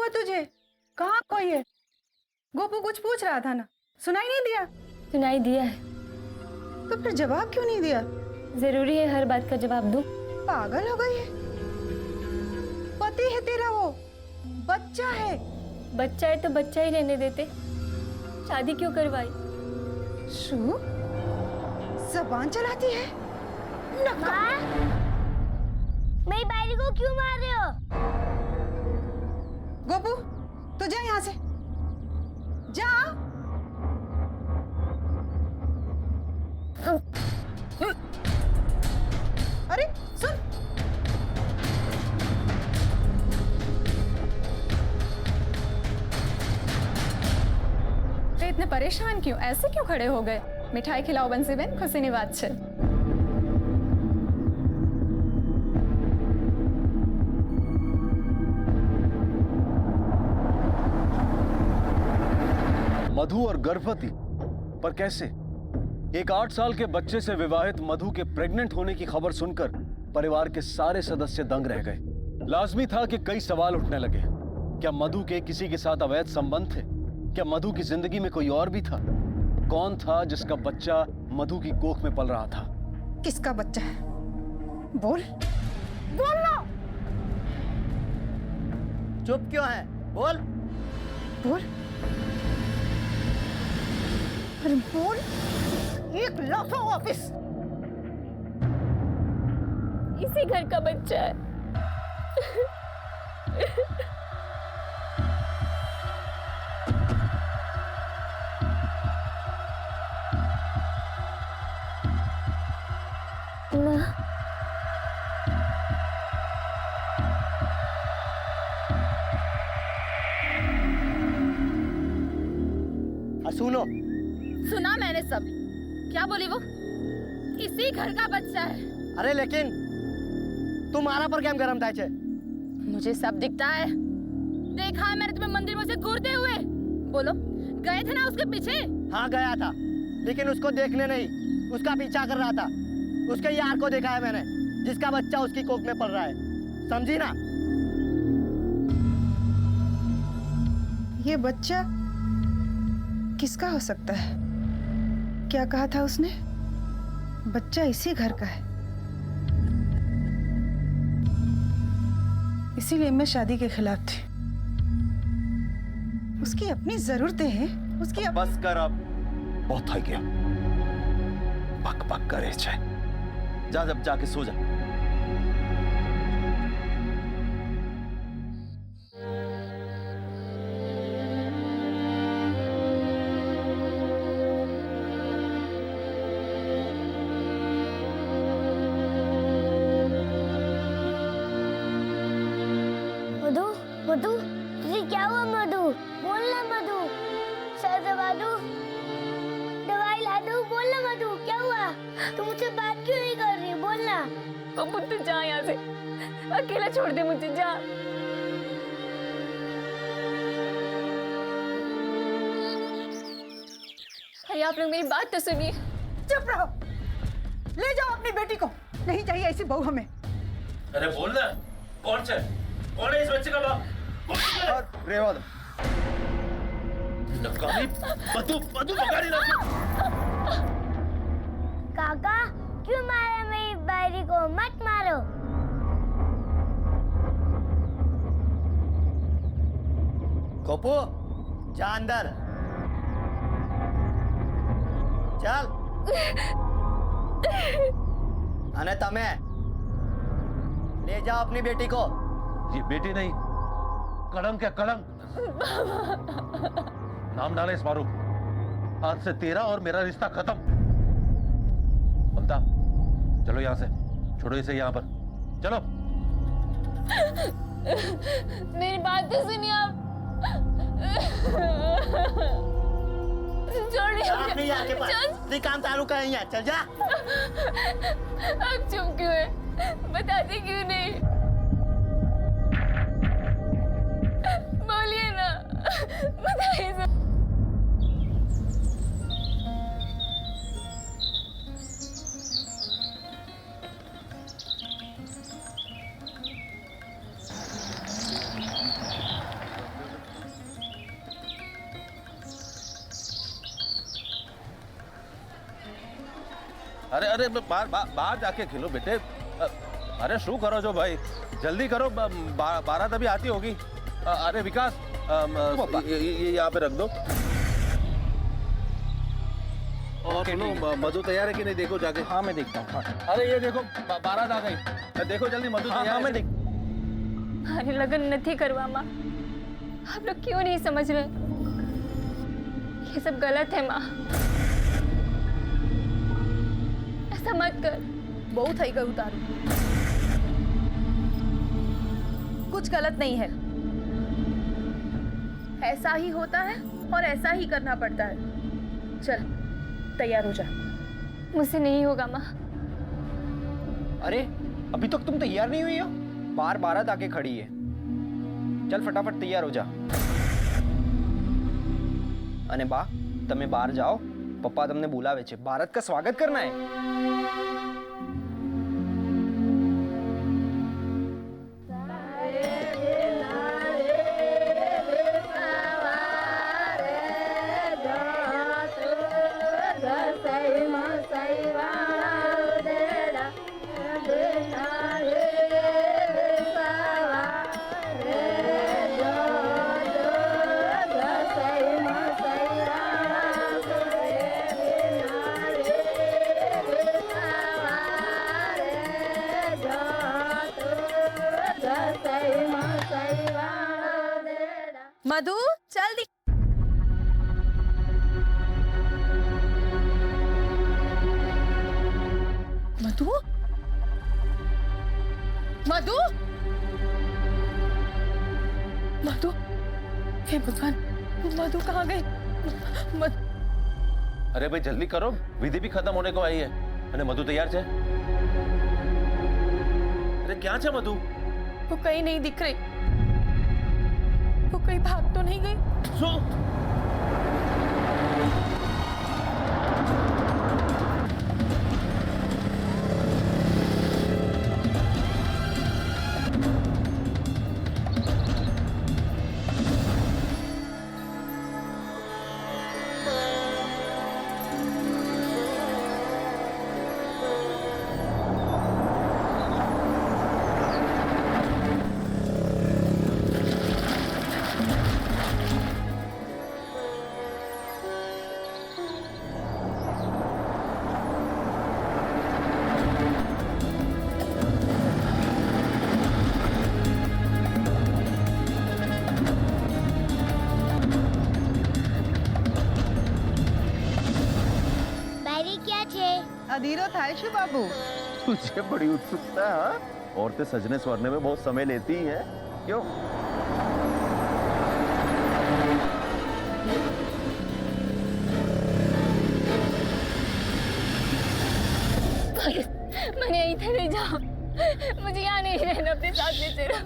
हुआ तुझे? कहाँ कोई है? गोपू कुछ पूछ रहा था ना, सुनाई नहीं दिया? सुनाई दिया है। तो फिर जवाब क्यों नहीं दिया? जरूरी है हर बात का जवाब दूं? पागल हो गई है? पति है तेरा, वो बच्चा है। बच्चा है तो बच्चा ही रहने देते, शादी क्यों करवाई? शू, ज़बान चलाती है। माँ, मेरी बारी को क्यों मार रहे हो? गोपू तो जा यहाँ से, जा। अरे सुन, तो इतने परेशान क्यों, ऐसे क्यों खड़े हो गए? मिठाई खिलाओ बंसीबेन, खुशीनी बात छे। मधु और गर्भवती, पर कैसे? एक 8 साल के बच्चे से विवाहित मधु के प्रेग्नेंट होने की खबर सुनकर परिवार के सारे सदस्य दंग रह गए। लाजमी था कि कई सवाल उठने लगे। क्या मधु के किसी के साथ अवैध संबंध थे? क्या मधु की जिंदगी में कोई और भी था? कौन था जिसका बच्चा मधु की कोख में पल रहा था? किसका बच्चा है? बोल, बोल ना। चुप क्यों है? बोल बोल, अरे बोल। 1 लाख वापिस। इसी घर का बच्चा है। सुनो। सुना मैंने सब। क्या बोली वो? इसी घर का बच्चा है। अरे लेकिन तुम्हारा पर क्या गरम था? मुझे सब दिखता है, देखा है मैंने तुम्हें मंदिर में से घूरते हुए। बोलो, गए थे ना उसके पीछे? हाँ गया था, लेकिन उसको देखने नहीं, उसका पीछा कर रहा था। उसके यार को देखा है मैंने, जिसका बच्चा उसकी कोख में पल रहा है। समझी ना? ये बच्चा किसका हो सकता है? क्या कहा था उसने? बच्चा इसी घर का है। इसीलिए मैं शादी के खिलाफ थी। उसकी अपनी जरूरतें हैं, उसकी बस कर अब, बहुत थक गया। पक पक करे चाहे। जा, जब जाके सो जा। मधु, मधु, तुझे क्या हुआ मधु? बोलना मधु। सर दबा दूं? दवाई ला दूं? बोलना मधु, क्या हुआ? तुम मुझसे बात क्यों नहीं कर रही? बोलना। अब तू जा यहाँ से, अकेला छोड़ दे मुझे, जा। अरे आप लोग मेरी बात तो सुनिए। चुप रहो, ले जाओ अपनी बेटी को। नहीं चाहिए ऐसी बहू हमें। अरे बोल ना, कौन है इस बच्चे का बाप? रेवा दो। नकामी, मधु बगाड़ी ना। काका, क्यों मारा मेरी बारी को? मत मारो। गोपू, जा अंदर। चल। अने तमे ले जाओ अपनी बेटी को। ये बेटी नहीं, कलंक है, कलंक। नाम डाले इस मारू। आज से तेरा और मेरा रिश्ता खत्म। ममता, चलो यहाँ से, छोड़ो इसे यहाँ पर, चलो। मेरी बात तो सुनिए आप। छोड़िए। अपनी यार के पास काम चालू कर यहाँ, चल जा। आप चुप क्यों है? बताते क्यों नहीं? बोलिए ना, बताइए सब। अरे अरे बाहर जाके खेलो बेटे। अरे शू करो जो भाई, जल्दी करो, बारात अभी आती होगी। अरे विकास, ये यहाँ पे रख दो। और सुनो, मधु तैयार है कि नहीं देखो जाके। हाँ मैं देखता हूँ। हाँ। अरे ये देखो बारात आ गई, देखो जल्दी मधु तैयार है। मैं देख मारे लगन नहीं करवा माँ। आप लोग क्यों नहीं समझ रहे? ये सब गलत है माँ, ऐसा मत कर। बहुत થઈ ગયું તારું। कुछ गलत नहीं है, ऐसा ही होता है और ऐसा ही करना पड़ता है। चल तैयार हो जा। मुझसे नहीं होगा माँ। अरे अभी तक तुम तैयार नहीं हुई हो? बाहर बारात आके खड़ी है। चल फटाफट तैयार हो जा। અને બા તમે બહાર જાઓ, પપ્પા તમને બોલાવે છે, ભારત का स्वागत करना है। मधु चल दी। मधु मधु मधु, हे भगवान, मधु कहाँ गई? अरे भाई जल्दी करो, विधि भी खत्म होने को आई है। અને મધુ તૈયાર છે? अरे क्या છે मधु? वो कहीं नहीं दिख रही। वो कहीं भाग तो नहीं गई? શું? બારી ક્યાં છે? अधीरो થાય શું बाबू? तुझे बड़ी उत्सुकता है, हाँ? औरतें सजने सवरने में बहुत समय लेती हैं, क्यों? मैंने इधर ले जाओ, मुझे यहाँ नहीं रहना, अपने साथ ले चलो।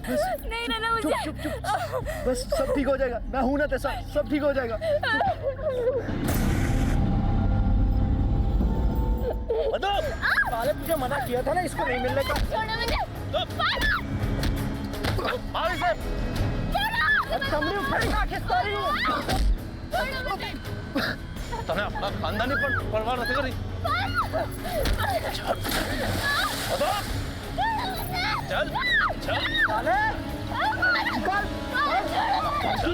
नहीं रहना मुझे। चुप चुप चुप, बस सब ठीक हो जाएगा। मैं हूं ना तेसा, सब ठीक हो जाएगा। मधु, साले तुझे मना किया था ना इसको नहीं मिलने का। छोड़ो मुझे। मार इसे। कमरे उठाएगा, खिसका रही हूँ। छोड़ो मुझे। तने अपना खानदानी पर परवाह नहीं करी। मधु, चल चल साले, निकाल। चल।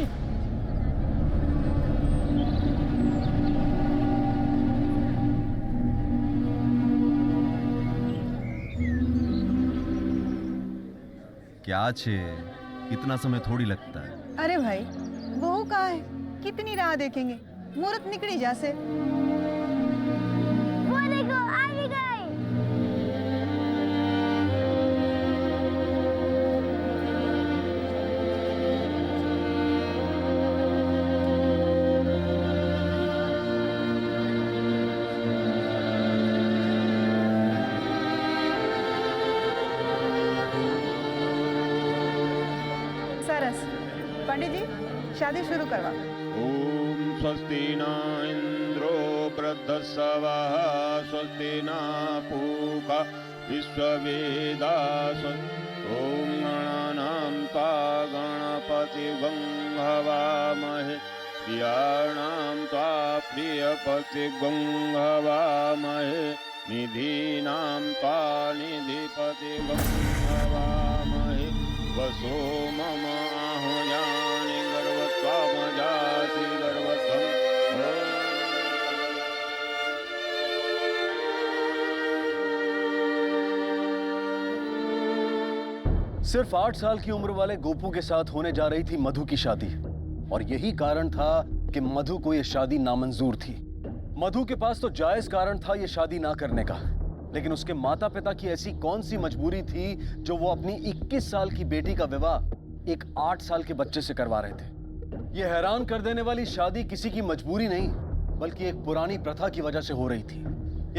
क्या छे, इतना समय थोड़ी लगता है। अरे भाई बहू कहाँ है? कितनी राह देखेंगे? मुहूर्त निकली जैसे। वो देखो आ भी गई। सरस, पंडित जी शादी शुरू करवा। ओम स्वस्ति न इंद्रो वृद्धस्वः स्वस्ति न पूषा विश्ववेदाः ओम गणानां त्वा गणपतिं हवामहे प्रियाणां त्वा प्रियपतिं हवामहे निधीनां त्वा निधिपतिवं हवामहे वसो मम आहुयानि गर्वत्वामजासि गर्वत्वम् सिर्फ 8 साल की उम्र वाले गोपू के साथ होने जा रही थी मधु की शादी और यही कारण था कि मधु को यह शादी नामंजूर थी। मधु के पास तो जायज कारण था यह शादी ना करने का, लेकिन उसके माता पिता की ऐसी कौन सी मजबूरी थी जो वो अपनी 21 साल की बेटी का विवाह एक 8 साल के बच्चे से करवा रहे थे। यह हैरान कर देने वाली शादी किसी की मजबूरी नहीं बल्कि एक पुरानी प्रथा की वजह से हो रही थी।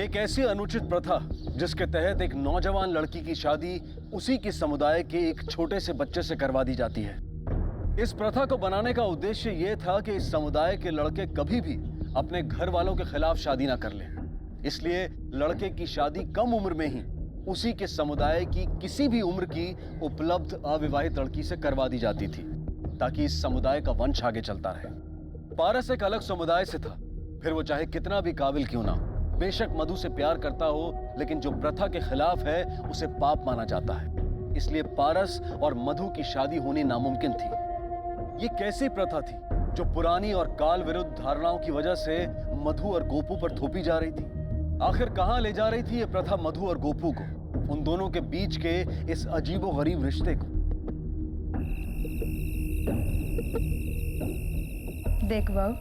एक ऐसी अनुचित प्रथा जिसके तहत एक नौजवान लड़की की शादी उसी के समुदाय के एक छोटे से बच्चे से करवा दी जाती है। इस प्रथा को बनाने का उद्देश्य यह था कि इस समुदाय के लड़के कभी भी अपने घर वालों के खिलाफ शादी ना कर लें। इसलिए लड़के की शादी कम उम्र में ही उसी के समुदाय की किसी भी उम्र की उपलब्ध अविवाहित लड़की से करवा दी जाती थी ताकि इस समुदाय का वंश आगे चलता रहे। पारस एक अलग समुदाय से था, फिर वो चाहे कितना भी काबिल क्यों ना हो। बेशक मधु से प्यार करता हो, लेकिन जो प्रथा के खिलाफ है उसे पाप माना जाता है। इसलिए पारस और मधु की शादी होनी नामुमकिन थी। ये कैसी प्रथा थी जो पुरानी और काल विरुद्ध धारणाओं की वजह से मधु और गोपू पर थोपी जा रही थी? आखिर कहां ले जा रही थी ये प्रथा मधु और गोपू को, उन दोनों के बीच के इस अजीबोगरीब रिश्ते को? देख बहू,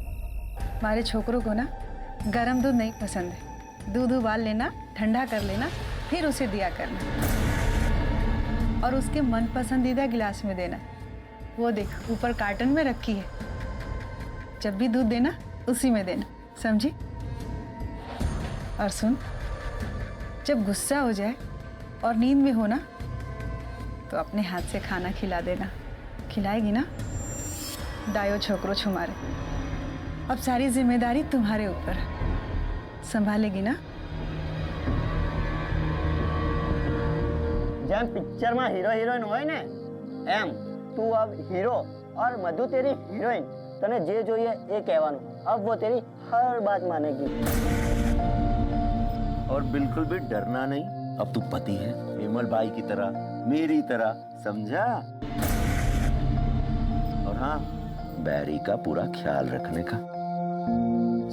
हमारे छोकरों को ना गरम दूध नहीं पसंद है। दूध उबाल लेना, ठंडा कर लेना, फिर उसे दिया करना और उसके मन पसंदीदा गिलास में देना। वो देख ऊपर कार्टन में रखी है, जब भी दूध देना उसी में देना, समझी? और सुन, जब गुस्सा हो जाए और नींद में हो ना तो अपने हाथ से खाना खिला देना। खिलाएगी ना? दायो छोकरो छुमारे, अब सारी जिम्मेदारी तुम्हारे ऊपर है, संभालेगी ना? જેમ પિક્ચરમાં હીરો હિરોઈન હોય ને એમ તું अब हीरो और मधु तेरी हीरोइन। तने जे જોઈએ એ કહેવાનું। अब वो तेरी हर बात मानेगी और बिल्कुल भी डरना नहीं। अब तू पति है, विमल भाई की तरह, मेरी तरह, समझा? और हाँ, बैरी का पूरा ख्याल रखने का।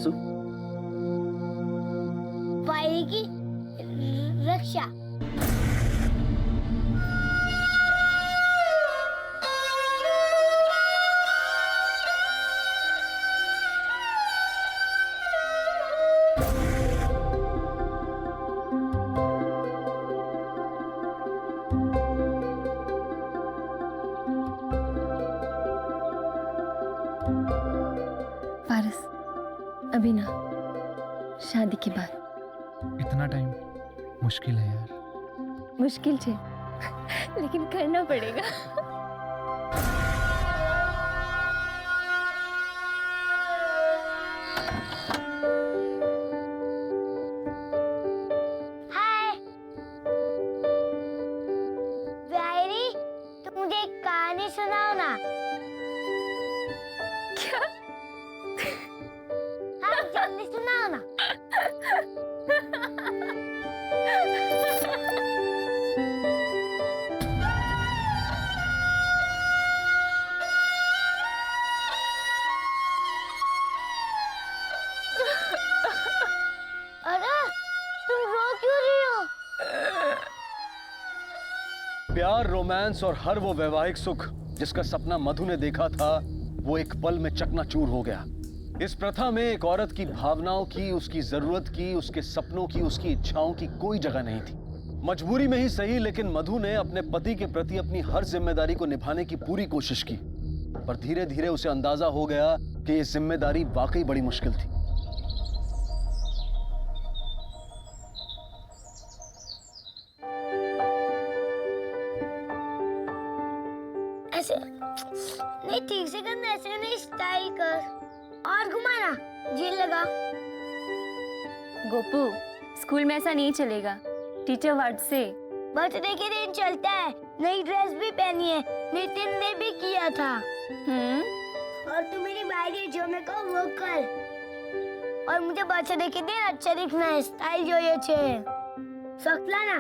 सु पायरी की रक्षा। पारस, अभी ना, शादी के बाद। इतना टाइम मुश्किल है यार। मुश्किल है लेकिन करना पड़ेगा। हाय बैरी, तुम मुझे एक कहानी सुनाओ ना। क्या? हाँ, जल्दी सुनाओ ना। अरे तुम रो क्यों रही हो? प्यार, रोमांस और हर वो वैवाहिक सुख जिसका सपना मधु ने देखा था, वो एक पल में चकनाचूर हो गया। इस प्रथा में एक औरत की भावनाओं की, उसकी जरूरत की, उसके सपनों की, उसकी इच्छाओं की कोई जगह नहीं थी। मजबूरी में ही सही, लेकिन मधु ने अपने पति के प्रति अपनी हर जिम्मेदारी को निभाने की पूरी कोशिश की, पर धीरे धीरे उसे अंदाजा हो गया कि ये जिम्मेदारी वाकई बड़ी मुश्किल थी। ऐसे नहीं, ठीक से करना, ऐसे नहीं, स्टाइल कर और घुमाना, जेल लगा। गोपू, स्कूल में ऐसा नहीं चलेगा, टीचर वर्ड से। बर्थडे के दिन चलता है। नई ड्रेस भी पहनी है, नितिन ने भी किया था। और तू मेरी बाइक जो मैं कहूँ वो कर। और मुझे बच्चे देखे दे अच्छा दिखना है स्टाइल जो ये छे सकला ना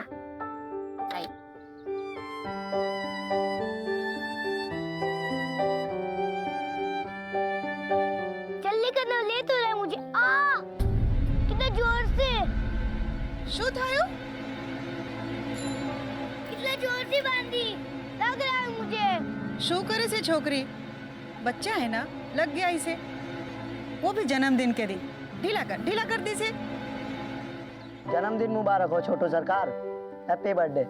जल्दी करना ले तो रहा है मुझे कितना जोर से શું થયું? कितना जोर से बांधी लग रहा है मुझे શું કરે છે છોકરી? बच्चा है ना, लग गया इसे। वो भी जन्मदिन के दिन ढीला कर दी से। जन्मदिन मुबारक हो छोटू सरकार, हैप्पी बर्थडे।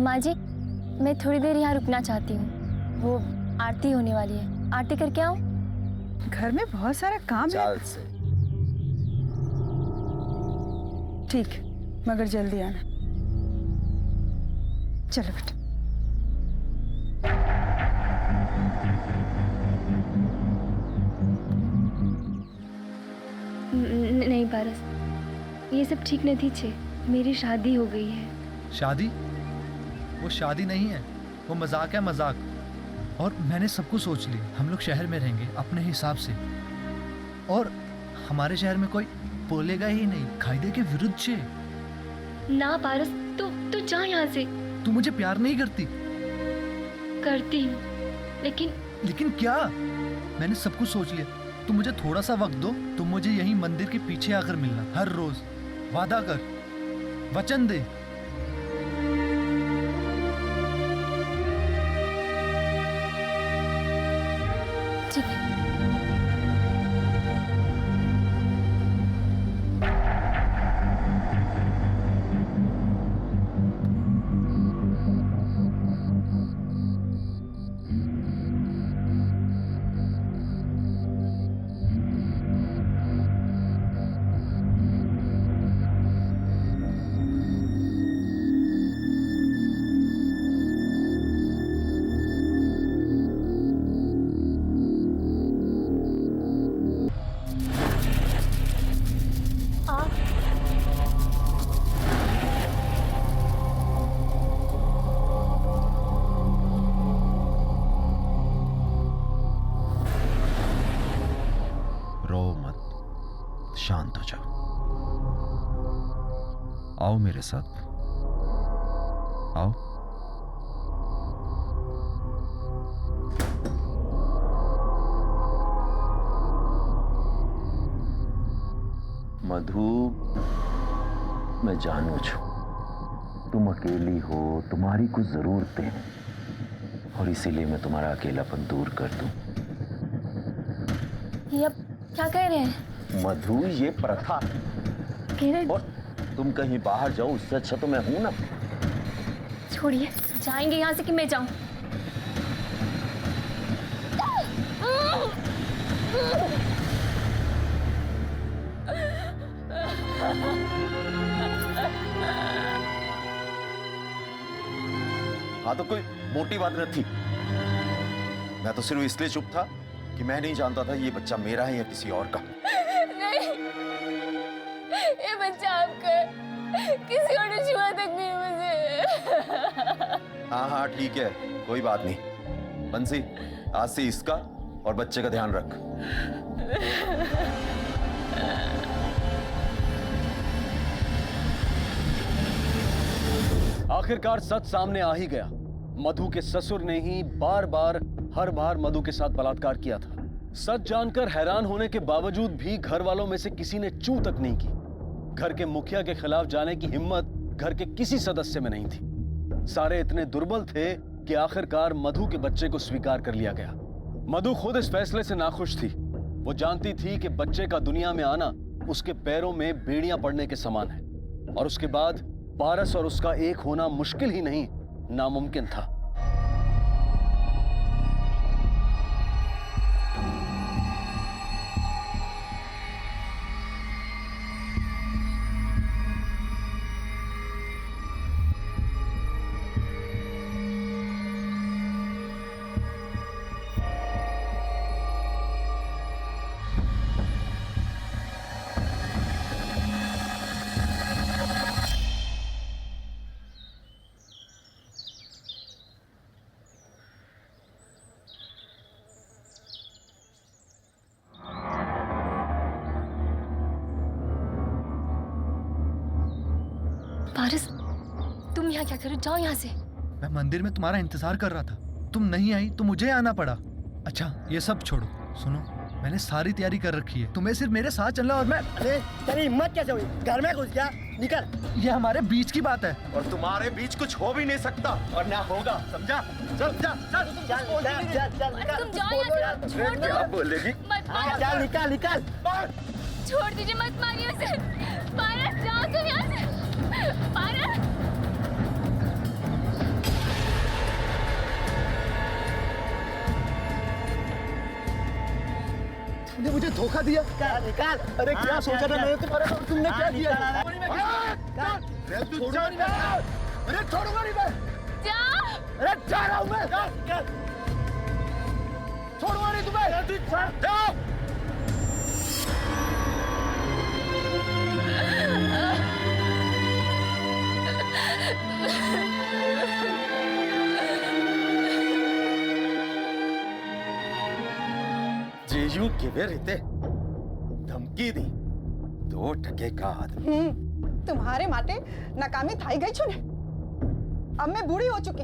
माँ जी, मैं थोड़ी देर यहाँ रुकना चाहती हूँ। वो आरती होने वाली है, आरती करके आऊँ? घर में बहुत सारा काम है। चाल से ठीक, मगर जल्दी आना। चलो बेटा। नहीं पारस, ये सब ठीक नहीं छे। मेरी शादी हो गई है। शादी? वो शादी नहीं है, वो मजाक है, मजाक। और मैंने सब कुछ सोच लिया। हम लोग शहर में रहेंगे अपने हिसाब से, और हमारे शहर में कोई बोलेगा ही नहीं। कायदे के विरुद्ध छे। ना पारस, तू जा यहाँ से। तू मुझे प्यार नहीं करती? करती हूँ, लेकिन क्या? मैंने सब कुछ सोच लिया। तुम मुझे थोड़ा सा वक्त दो। तुम मुझे यहीं मंदिर के पीछे आकर मिलना हर रोज। वादा कर, वचन दे। ठीक है। शांत हो जाओ। आओ मेरे साथ, आओ। मधु, मैं जानू छू तुम अकेली हो, तुम्हारी कुछ जरूरतें हैं, और इसीलिए मैं तुम्हारा अकेलापन दूर कर दूं। ये अब क्या कह रहे हैं? मधु, ये प्रथा, और तुम कहीं बाहर जाओ, उससे अच्छा तो मैं हूं ना। छोड़िए, जाएंगे यहाँ से कि मैं जाऊं? हाँ तो कोई मोटी बात न थी। मैं तो सिर्फ इसलिए चुप था कि मैं नहीं जानता था ये बच्चा मेरा है या किसी और का। नहीं, ये बच्चा आपका है। किसी और ने छुआ तक नहीं मुझे। हाँ हाँ ठीक है, कोई बात नहीं। बंसी, आज से इसका और बच्चे का ध्यान रख। आखिरकार सच सामने आ ही गया। मधु के ससुर ने ही हर बार मधु के साथ बलात्कार किया था। सच जानकर हैरान होने के बावजूद भी घर वालों में से किसी ने चू तक नहीं की। घर के मुखिया के खिलाफ जाने की हिम्मत घर के किसी सदस्य में नहीं थी। सारे इतने दुर्बल थे कि आखिरकार मधु के बच्चे को स्वीकार कर लिया गया। मधु खुद इस फैसले से नाखुश थी। वो जानती थी कि बच्चे का दुनिया में आना उसके पैरों में बेड़ियां पड़ने के समान है, और उसके बाद पारस और उसका एक होना मुश्किल ही नहीं, नामुमकिन था। पारस, तुम यहाँ क्या करो? जाओ यहाँ से। मैं मंदिर में तुम्हारा इंतजार कर रहा था, तुम नहीं आई तो मुझे आना पड़ा। अच्छा ये सब छोड़ो, सुनो, मैंने सारी तैयारी कर रखी है, तुम्हें सिर्फ मेरे साथ चलना। और मैं अरे तेरी हिम्मत कैसे हुई? घर में घुस गया, निकल। ये हमारे बीच की बात है। और तुम्हारे बीच कुछ हो भी नहीं सकता और ना होगा, समझा? चल जा, चल तुम जाओ यहाँ से, छोड़ दो। क्या बोलेगी? मत मारो। निकाल निकाल। छोड़ दीजिए, मत मारिए उसे। पारस, जाओ तुम यहाँ से। पारस, तुमने मुझे धोखा दिया। निकाल। अरे क्या सोचा था मैंने तुम्हारे को, तुमने क्या किया? अरे छोड़ूंगा नहीं मैं। जाओ। अरे जा रहा हूँ मैं। छोड़ूंगा नहीं तुम्हें। जाओ। जीजू किवे रहते, धमकी दी, 2 टके का आदमी। तुम्हारे माटे नाकामी थाई गई छो ने। अब मैं बूढ़ी हो चुकी।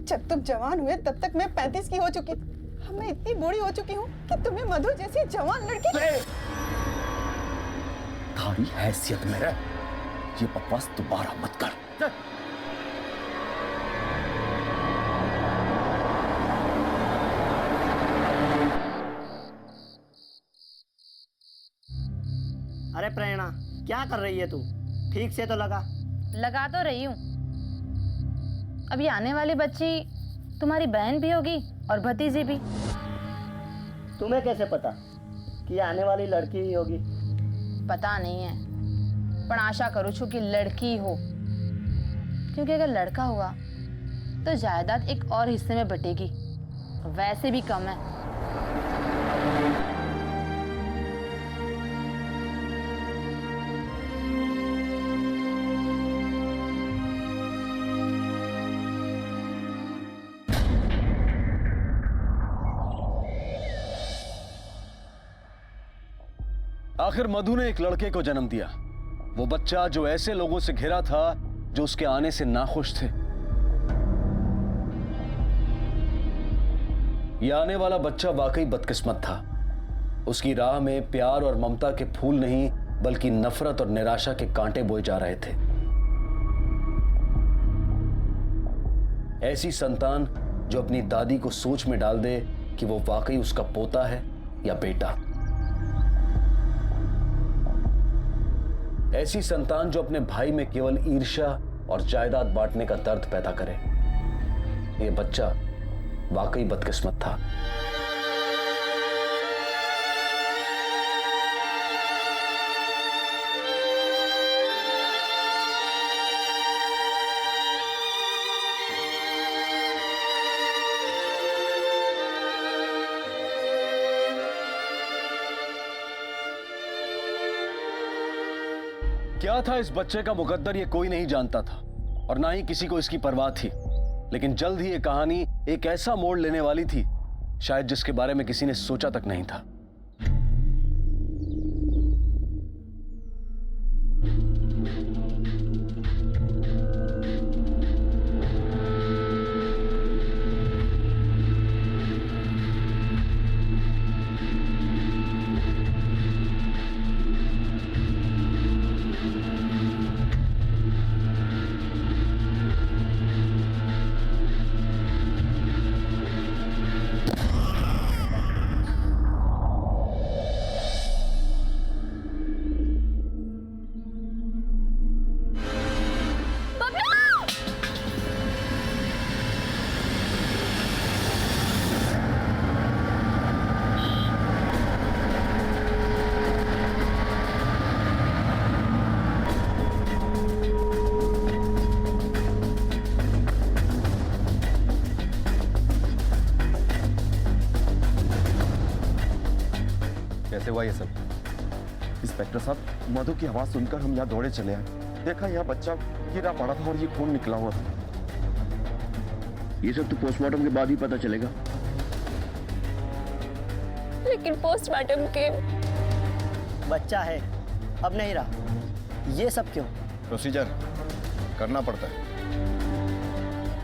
जब तुम जवान हुए तब तक मैं 35 की हो चुकी। अब मैं इतनी बूढ़ी हो चुकी हूँ कि तुम्हें मधु जैसी जवान लड़की। थारी हैसियत में रह, ये बकवास दोबारा मत कर। अरे प्रेरणा, क्या कर रही है तू? ठीक से तो लगा तो रही हूँ। अभी आने वाली बच्ची तुम्हारी बहन भी होगी और भतीजी भी। तुम्हें कैसे पता कि आने वाली लड़की ही होगी? पता नहीं है, पर आशा करूँ छू कि लड़की हो, क्योंकि अगर लड़का हुआ तो जायदाद एक और हिस्से में बटेगी, वैसे भी कम है। आखिर मधु ने एक लड़के को जन्म दिया। वो बच्चा जो ऐसे लोगों से घिरा था जो उसके आने से नाखुश थे। यह आने वाला बच्चा वाकई बदकिस्मत था। उसकी राह में प्यार और ममता के फूल नहीं बल्कि नफरत और निराशा के कांटे बोए जा रहे थे। ऐसी संतान जो अपनी दादी को सोच में डाल दे कि वो वाकई उसका पोता है या बेटा। ऐसी संतान जो अपने भाई में केवल ईर्ष्या और जायदाद बांटने का दर्द पैदा करे। ये बच्चा वाकई बदकिस्मत था। क्या था इस बच्चे का मुकद्दर ये कोई नहीं जानता था और ना ही किसी को इसकी परवाह थी। लेकिन जल्द ही ये कहानी एक ऐसा मोड़ लेने वाली थी शायद जिसके बारे में किसी ने सोचा तक नहीं था। कैसे हुआ ये सब? इंस्पेक्टर साहब, मधु की आवाज सुनकर हम यहाँ दौड़े चले आए। देखा यहाँ बच्चा गिरा पड़ा था और ये खून निकला हुआ था। ये सब तो पोस्टमार्टम के बाद ही पता चलेगा। लेकिन पोस्टमार्टम के बच्चा है, अब नहीं रहा। ये सब क्यों? प्रोसीजर करना पड़ता है,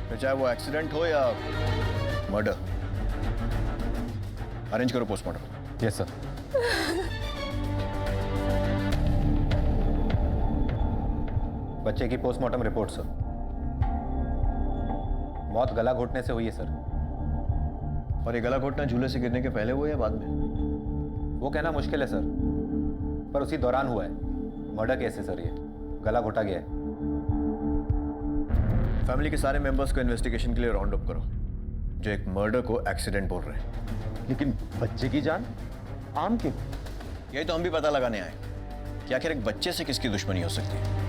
फिर चाहे वो एक्सीडेंट हो या मर्डर। अरेंज करो पोस्टमार्टम। Yes sir. बच्चे की पोस्टमार्टम रिपोर्ट सर। मौत गला घोटने से हुई है सर। और ये गला घोटना झूले से गिरने के पहले हुआ या बाद में? वो कहना मुश्किल है सर, पर उसी दौरान हुआ है। मर्डर केस है सर, ये गला घोटा गया है। फैमिली के सारे मेंबर्स को इन्वेस्टिगेशन के लिए राउंड अप करो, जो एक मर्डर को एक्सीडेंट बोल रहे हैं। लेकिन बच्चे की जान आम क्यों? यही तो हम भी पता लगाने आए कि आखिर एक बच्चे से किसकी दुश्मनी हो सकती है।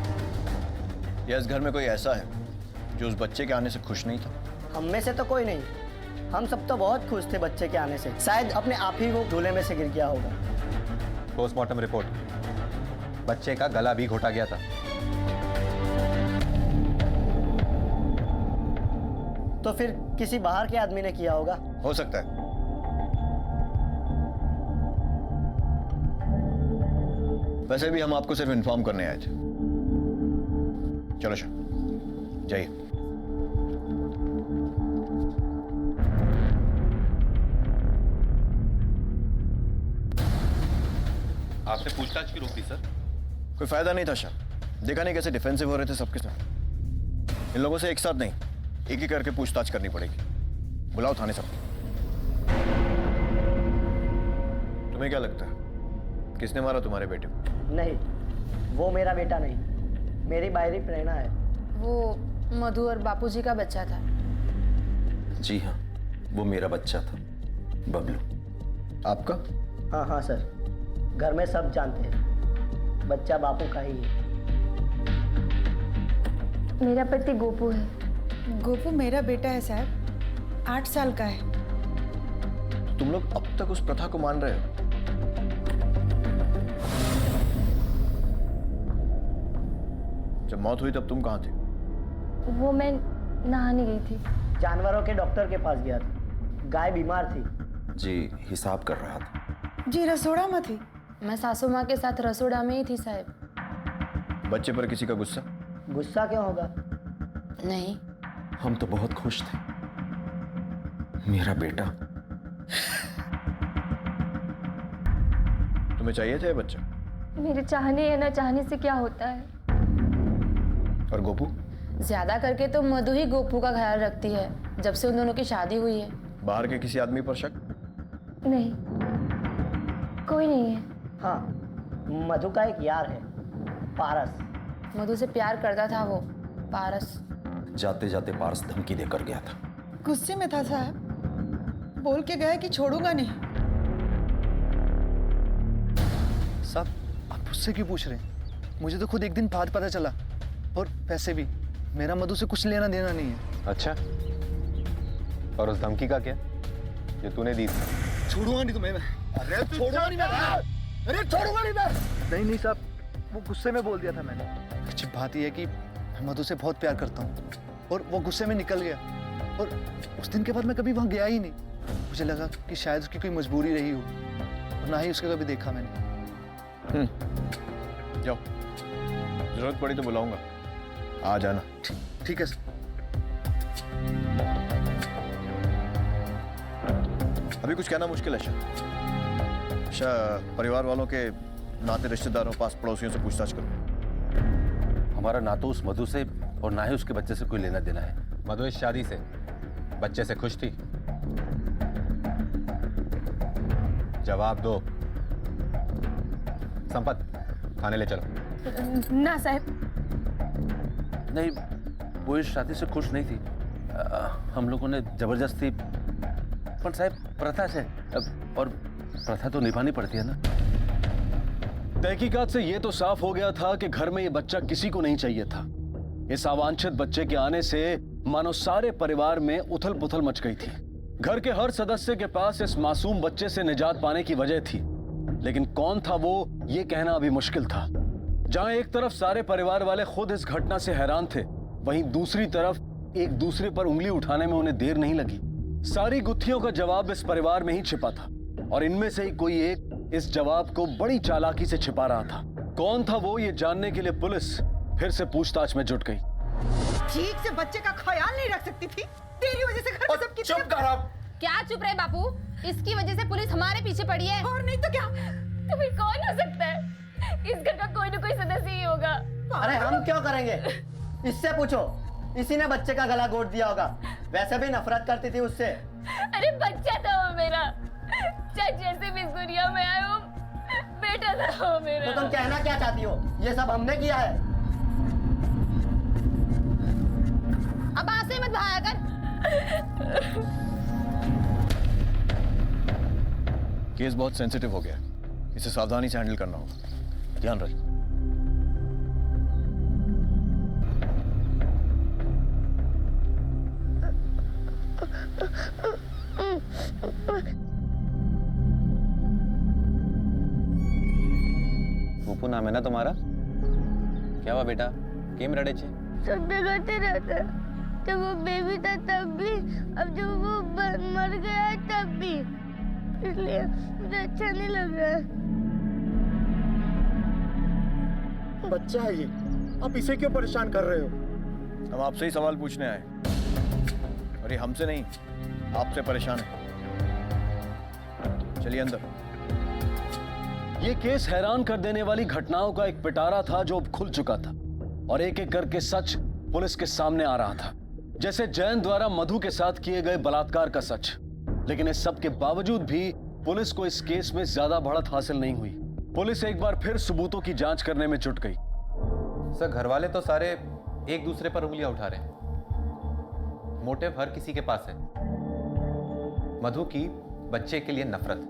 या इस घर में कोई ऐसा है जो उस बच्चे के आने से खुश नहीं था? हम में से तो कोई नहीं। हम सब तो बहुत खुश थे बच्चे के आने से। शायद अपने आप ही वो झूले में से गिर गया होगा। पोस्टमार्टम रिपोर्ट, बच्चे का गला भी घोटा गया था। तो फिर किसी बाहर के आदमी ने किया होगा। हो सकता है। वैसे भी हम आपको सिर्फ इन्फॉर्म करने आए थे। चलो शाह, जाइए। आपसे पूछताछ क्यों रोक दी सर? कोई फायदा नहीं था शाह। देखा नहीं कैसे डिफेंसिव हो रहे थे सबके साथ। इन लोगों से एक साथ नहीं, एक ही करके पूछताछ करनी पड़ेगी। बुलाओ थाने सब। तुम्हें क्या लगता है किसने मारा तुम्हारे बेटे को? नहीं, वो मेरा बेटा नहीं, मेरी बायरी प्रेरणा है। वो मधु और बापूजी का बच्चा था। जी हाँ, वो मेरा बच्चा था, बबलू। आपका? हाँ हाँ सर, घर में सब जानते हैं, बच्चा बापू का ही है। मेरा पति गोपू है। गोपू मेरा बेटा है साहब, 8 साल का है। तुम लोग अब तक उस प्रथा को मान रहे हो? जब मौत हुई तब तुम कहाँ थे? वो मैं नहाने गई थी। जानवरों के डॉक्टर के पास गया था, गाय बीमार थी। जी, हिसाब कर रहा था। जी रसोड़ा में थी। मैं सासू माँ के साथ रसोड़ा में ही थी साहब। बच्चे पर किसी का गुस्सा? गुस्सा क्यों होगा? नहीं। हम तो बहुत खुश थे, मेरा बेटा। तुम्हें चाहिए था ये बच्चा? मेरे चाहने या ना चाहने से क्या होता है? और गोपू? ज्यादा करके तो मधु ही गोपू का ख्याल रखती है, जब से उन दोनों की शादी हुई है। बाहर के किसी आदमी पर शक? नहीं, कोई नहीं है। हाँ, मधु का एक यार है, पारस। मधु से प्यार करता था वो, पारस। जाते जाते पारस धमकी देकर गया था। गुस्से में था साहब, बोल के गया कि छोड़ूंगा नहीं। साहब, आप मुझसे क्यों पूछ रहे हैं? मुझे तो खुद एक दिन बाद पता चला। और पैसे भी, मेरा मधु से कुछ लेना देना नहीं है। अच्छा, और उस धमकी का क्या जो तूने दी थी? छोड़ूंगा नहीं तुम्हें मैं। अरे छोड़ूंगा नहीं मैं। अरे छोड़ूंगा नहीं मैं। नहीं नहीं साहब, वो गुस्से में बोल दिया था मैंने। अच्छी बात यह है कि मैं मधु से बहुत प्यार करता हूँ और वो गुस्से में निकल गया, और उस दिन के बाद मैं कभी वहाँ गया ही नहीं। मुझे लगा कि शायद उसकी कोई मजबूरी रही हो, और ना ही उसको कभी देखा मैंने। जाओ, जरूरत पड़ी तो बुलाऊंगा, आ जाना। ठीक है सर। अभी कुछ कहना मुश्किल है परिवार वालों के नाते रिश्तेदारों पास पड़ोसियों से पूछताछ करो। हमारा ना तो उस मधु से और ना ही उसके बच्चे से कोई लेना देना है। मधु इस शादी से, बच्चे से खुश थी। जवाब दो। संपत, खाने ले चलो। ना साहब। नहीं, वो इस शादी से खुश नहीं थी। हम लोगों ने जबरदस्ती, पर साहब प्रथा से, और प्रथा तो निभानी पड़ती है ना। तहकीकात से यह तो साफ हो गया था कि घर में ये बच्चा किसी को नहीं चाहिए था। इस अवांछित बच्चे के आने से मानो सारे परिवार में उथल पुथल मच गई थी। घर के हर सदस्य के पास इस मासूम बच्चे से निजात पाने की वजह थी, लेकिन कौन था वो, ये कहना अभी मुश्किल था। जहां एक तरफ सारे परिवार वाले खुद इस घटना से हैरान थे, वहीं दूसरी तरफ एक दूसरे पर उंगली उठाने में उन्हें देर नहीं लगी। सारी गुत्थियों का जवाब इस परिवार में ही छिपा था, और इनमें से ही कोई एक इस जवाब को बड़ी चालाकी से छिपा रहा था। कौन था वो, ये जानने के लिए पुलिस फिर से पूछताछ में जुट गई। ठीक से बच्चे का ख्याल नहीं रख सकती थी, तेरी वजह से घर में सब चुप करो। क्या चुप रहे बापू? इसकी वजह से पुलिस हमारे पीछे पड़ी है। और नहीं तो क्या? तो फिर कौन हो सकता है? इस घर का कोई ना कोई सदस्य ही होगा। अरे हम क्यों करेंगे? इससे पूछो, इसी ने बच्चे का गला घोट दिया होगा। वैसे भी नफरत करती थी उससे। अरे बच्चा था वो मेरा, जैसे भी इस दुनिया में आया हूँ, बेटा था वो मेरा। तो तुम कहना क्या चाहती हो? ये सब हमने किया है। अब आंसू मत बहाया कर। केस बहुत सेंसिटिव हो गया, इसे सावधानी से हैंडल करना होगा। ध्यान रख। रूपू नाम है ना तुम्हारा? क्या हुआ बेटा, केम रड़े छे? सब डरते रहता, जब वो बेबी था तब भी, अब जब वो मर गया है तब भी, इसलिए मुझे अच्छा नहीं लग रहा है। बच्चा है ये, आप इसे क्यों परेशान कर रहे हो? हम आपसे ही सवाल पूछने आए, और ये हमसे नहीं, आपसे परेशान है। चलिए अंदर। ये केस हैरान कर देने वाली घटनाओं का एक पिटारा था जो अब खुल चुका था, और एक एक करके सच पुलिस के सामने आ रहा था। जैसे जैन द्वारा मधु के साथ किए गए बलात्कार का सच। लेकिन इस सब के बावजूद भी पुलिस को इस केस में ज्यादा बढ़त हासिल नहीं हुई। पुलिस एक बार फिर सबूतों की जांच करने में जुट गई। सर, घर वाले तो सारे एक दूसरे पर उंगलियां उठा रहे हैं। मोटिव हर किसी के पास है। मधु की बच्चे के लिए नफरत,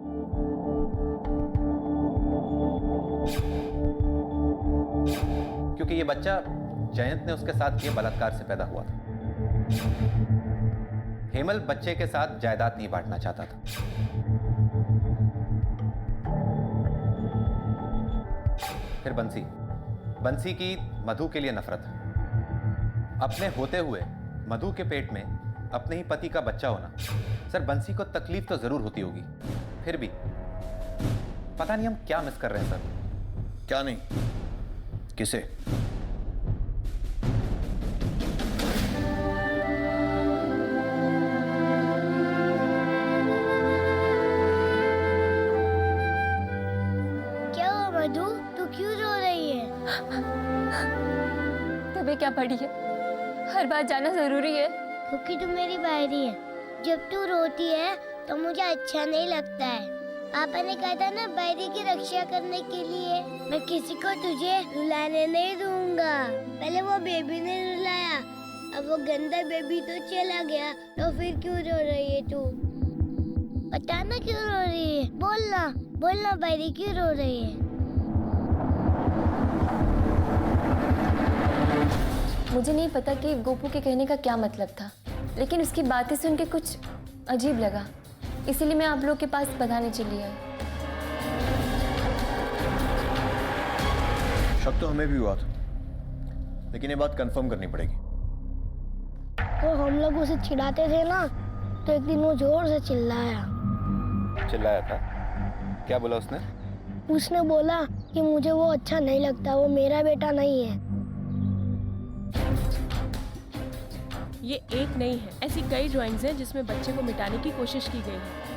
क्योंकि ये बच्चा जयंत ने उसके साथ किए बलात्कार से पैदा हुआ था। हेमल बच्चे के साथ जायदाद नहीं बांटना चाहता था। फिर बंसी की मधु के लिए नफरत। अपने होते हुए मधु के पेट में अपने ही पति का बच्चा होना। सर, बंसी को तकलीफ तो जरूर होती होगी, फिर भी पता नहीं हम क्या मिस कर रहे हैं सर। क्या नहीं? किसे? क्या हुआ मधु, तू क्यों रो रही है? तभी क्या पड़ी है, हर बात जानना जरूरी है। क्योंकि तू मेरी बहरी है। जब तू रोती है तो मुझे अच्छा नहीं लगता है। पापा ने कहा था ना, बहरी की रक्षा करने के लिए। मैं किसी को तुझे रुलाने नहीं दूंगा। पहले वो बेबी ने रुलाया, अब वो गंदा बेबी तो चला गया, तो फिर क्यों रो रही है तू? बताना क्यों रो रही है, बोलना बोलना, बहरी क्यों रो रही है? मुझे नहीं पता कि गोपू के कहने का क्या मतलब था, लेकिन उसकी बातें सुन के कुछ अजीब लगा, इसीलिए मैं आप लोग के पास बताने चली आई। शक तो हमें भी हुआ था, लेकिन ये बात कंफर्म करनी पड़ेगी। तो हम लोग उसे चिढ़ाते थे ना, तो एक दिन वो जोर से चिल्लाया। चिल्लाया था? क्या बोला उसने? उसने बोला कि मुझे वो अच्छा नहीं लगता, वो मेरा बेटा नहीं है। ये एक नहीं है, ऐसी कई ड्राइंग्स हैं जिसमें बच्चे को मिटाने की कोशिश की गई है।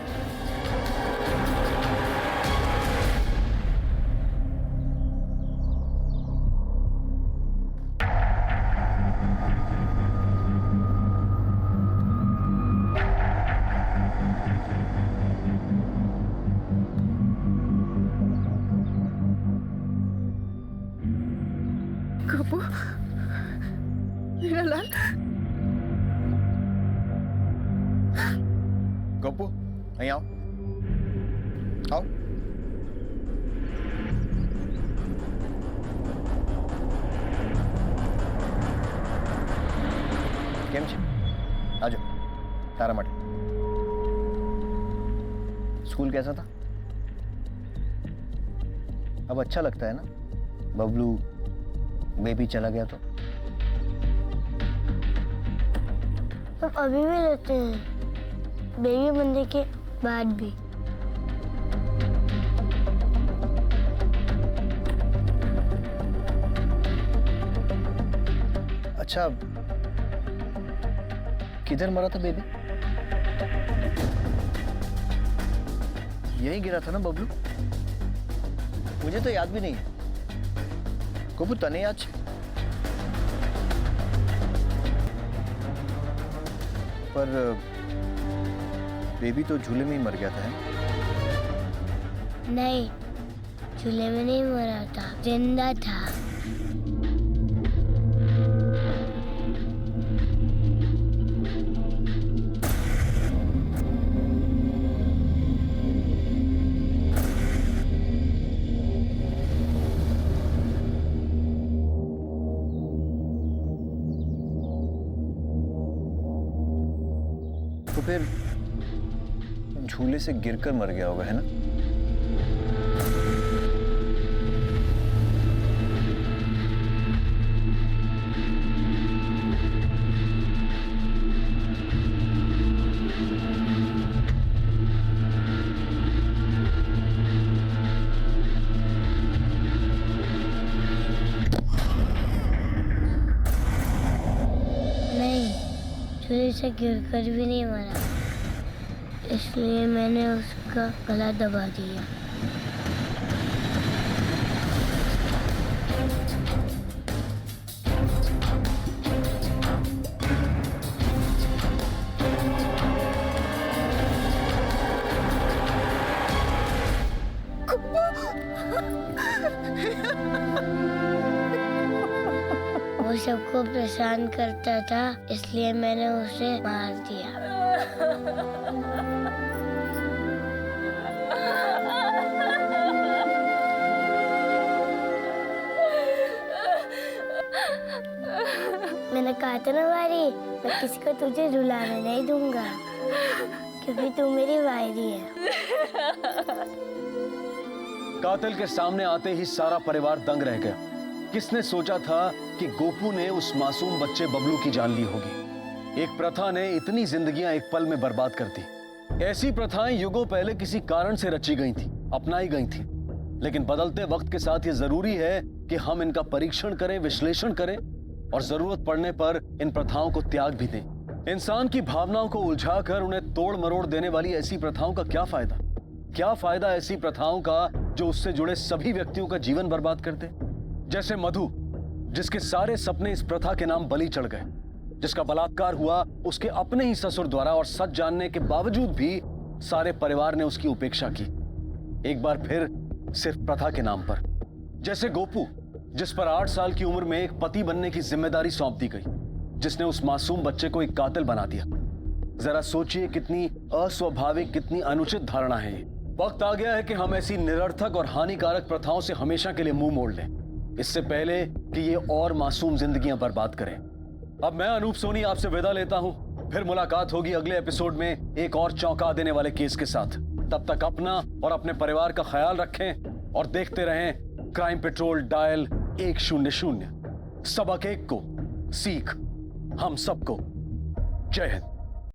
गोपू, मेरा लाल। गप्पू, અહીં आओ। आओ। કેમ છે? આજો, તારા માટે। स्कूल कैसा था? अब अच्छा लगता है ना? बबलू बेबी चला गया तो? हम अभी भी रहते हैं, बेबी बनने के बाद भी। अच्छा, किधर मरा था बेबी? यहीं गिरा था ना बबलू? मुझे तो याद भी नहीं है। गोपू, तने याद छे? पर बेबी तो झूले में ही मर गया था। नहीं, झूले में नहीं मरा था, जिंदा था। तो फिर झूले से गिरकर मर गया होगा, है ना? नहीं, झूले से गिरकर भी नहीं मरा, इसलिए मैंने उसका गला दबा दिया। वो सबको परेशान करता था, इसलिए मैंने उसे मार दिया। मैंने कहा था ना वारी, मैं किसी को तुझे रुलाने नहीं दूंगा, क्योंकि तू मेरी वायरी है। कातिल के सामने आते ही सारा परिवार दंग रह गया। किसने सोचा था कि गोपू ने उस मासूम बच्चे बबलू की जान ली होगी। एक प्रथा ने इतनी जिंदगियां एक पल में बर्बाद कर दी। ऐसी प्रथाएं युगों पहले किसी कारण से रची गई थी, अपनाई गई थी, लेकिन बदलते वक्त के साथ ये जरूरी है कि हम इनका परीक्षण करें, विश्लेषण करें और जरूरत पड़ने पर इन प्रथाओं को त्याग भी दें। इंसान की भावनाओं को उलझाकर उन्हें तोड़ मरोड़ देने वाली ऐसी प्रथाओं का क्या फायदा? क्या फायदा ऐसी प्रथाओं का जो उससे जुड़े सभी व्यक्तियों का जीवन बर्बाद कर दे? जैसे मधु, जिसके सारे सपने इस प्रथा के नाम बलि चढ़ गए, जिसका बलात्कार हुआ उसके अपने ही ससुर द्वारा और सच जानने के बावजूद भी सारे परिवार ने उसकी उपेक्षा की, एक बार फिर सिर्फ प्रथा के नाम पर। जैसे गोपू, जिस पर 8 साल की उम्र में एक पति बनने की जिम्मेदारी सौंप दी गई, जिसने उस मासूम बच्चे को एक कातिल बना दिया। जरा सोचिए कितनी अस्वाभाविक, कितनी अनुचित धारणा है ये। वक्त आ गया है कि हम ऐसी निरर्थक और हानिकारक प्रथाओं से हमेशा के लिए मुंह मोड़ लें, इससे पहले कि ये और मासूम जिंदगियां बर्बाद करें। अब मैं अनूप सोनी आपसे विदा लेता हूं। फिर मुलाकात होगी अगले एपिसोड में एक और चौंका देने वाले केस के साथ। तब तक अपना और अपने परिवार का ख्याल रखें और देखते रहें क्राइम पेट्रोल डायल 100 सबक 1 को सीख हम सबको। जय हिंद।